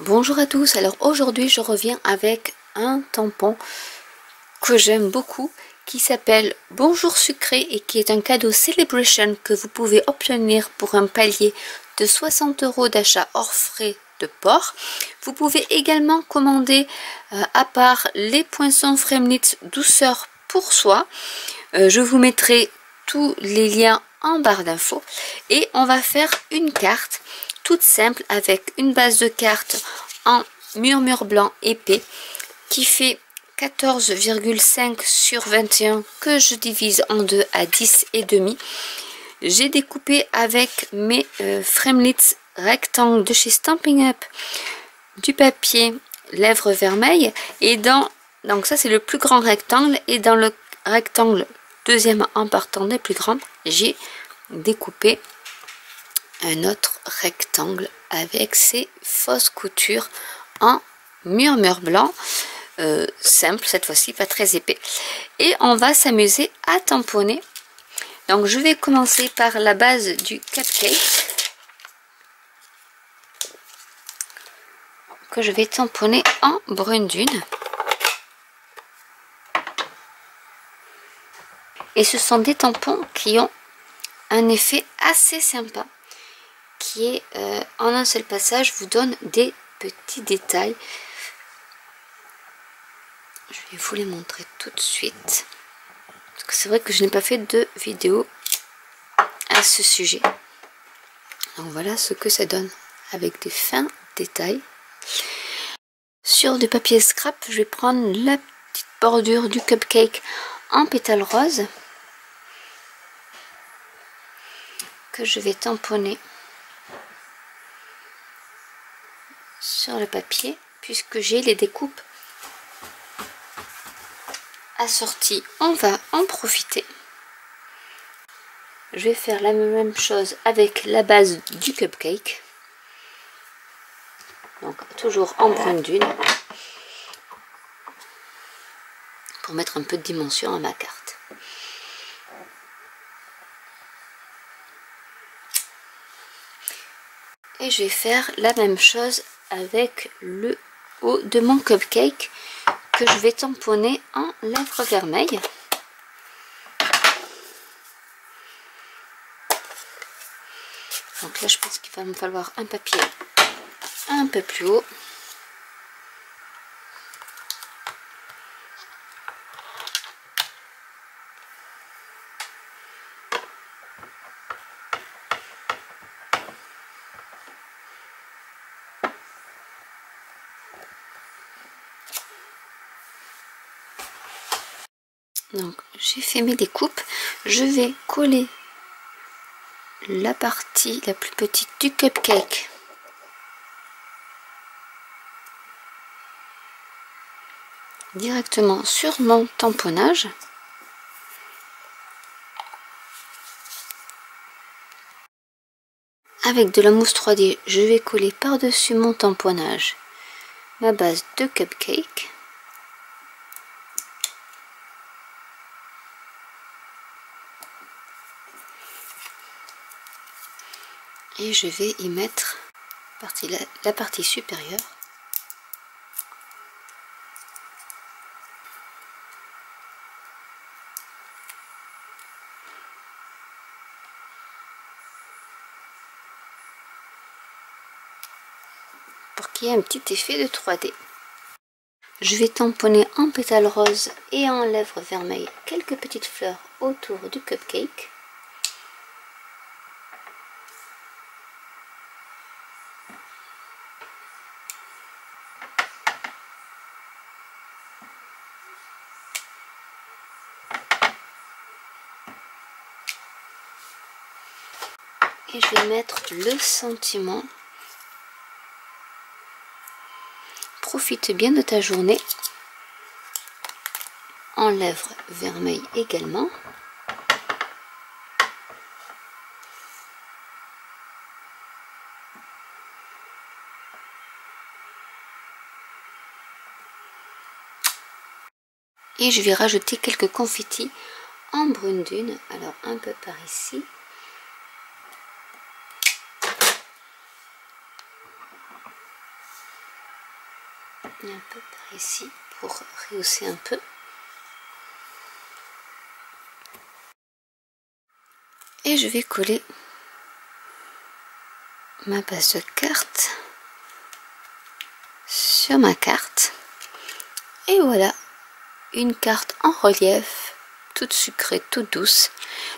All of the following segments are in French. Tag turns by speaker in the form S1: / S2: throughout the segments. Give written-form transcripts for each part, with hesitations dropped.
S1: Bonjour à tous, alors aujourd'hui je reviens avec un tampon que j'aime beaucoup qui s'appelle Bonjour Sucré et qui est un cadeau Celebration que vous pouvez obtenir pour un palier de 60 € d'achat hors frais de port. Vous pouvez également commander à part les poinçons Fremnitz douceur pour soi. Je vous mettrai tous les liens en barre d'infos et on va faire une carte toute simple avec une base de carte en murmure blanc épais qui fait 14,5 sur 21 que je divise en deux à 10 et demi. J'ai découpé avec mes Fremnitz rectangles de chez Stampin' Up du papier lèvres vermeilles et donc ça c'est le plus grand rectangle et dans le rectangle deuxième en partant des plus grands j'ai découpé un autre rectangle avec ces fausses coutures en murmure blanc simple cette fois-ci, pas très épais, et on va s'amuser à tamponner. Donc je vais commencer par la base du cupcake que je vais tamponner en brune dune, et ce sont des tampons qui ont un effet assez sympa qui est en un seul passage vous donne des petits détails. Je vais vous les montrer tout de suite parce que c'est vrai que je n'ai pas fait de vidéo à ce sujet. Donc voilà ce que ça donne avec des fins détails. Sur du papier scrap, je vais prendre la petite bordure du cupcake en pétales roses que je vais tamponner sur le papier puisque j'ai les découpes assorties. On va en profiter. Je vais faire la même chose avec la base du cupcake, donc toujours en brune dune pour mettre un peu de dimension à ma carte. Et je vais faire la même chose avec le haut de mon cupcake que je vais tamponner en lèvres vermeilles. Donc là je pense qu'il va me falloir un papier un peu plus haut. Donc j'ai fait mes découpes, je vais coller la partie la plus petite du cupcake directement sur mon tamponnage. Avec de la mousse 3D, je vais coller par-dessus mon tamponnage ma base de cupcake. Et je vais y mettre la partie supérieure. Pour qu'il y ait un petit effet de 3D. Je vais tamponner en pétales roses et en lèvres vermeilles quelques petites fleurs autour du cupcake. Et je vais mettre le sentiment profite bien de ta journée en lèvres vermeilles également. Et je vais rajouter quelques confettis en brune dune, alors un peu par ici. Et un peu par ici pour rehausser un peu. Et je vais coller ma base de carte sur ma carte. Et voilà, une carte en relief, toute sucrée, toute douce.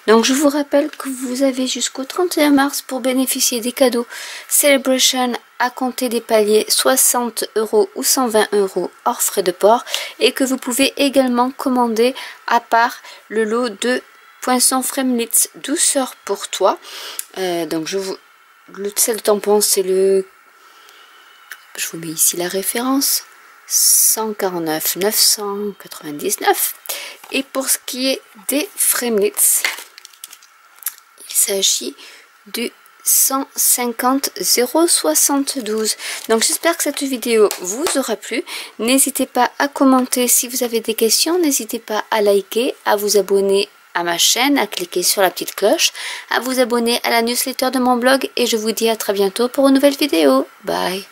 S1: Donc je vous rappelle que vous avez jusqu'au 31 mars pour bénéficier des cadeaux Celebration à compter des paliers 60 € ou 120 € hors frais de port, et que vous pouvez également commander à part le lot de Poinçon Fremnitz douceur pour toi. Donc le sel tampon, c'est le, je vous mets ici la référence, 149 999. Et pour ce qui est des Fremnitz, il s'agit du 150 072. Donc j'espère que cette vidéo vous aura plu. N'hésitez pas à commenter si vous avez des questions, n'hésitez pas à liker, à vous abonner à ma chaîne, à cliquer sur la petite cloche, à vous abonner à la newsletter de mon blog, et je vous dis à très bientôt pour une nouvelle vidéo. Bye.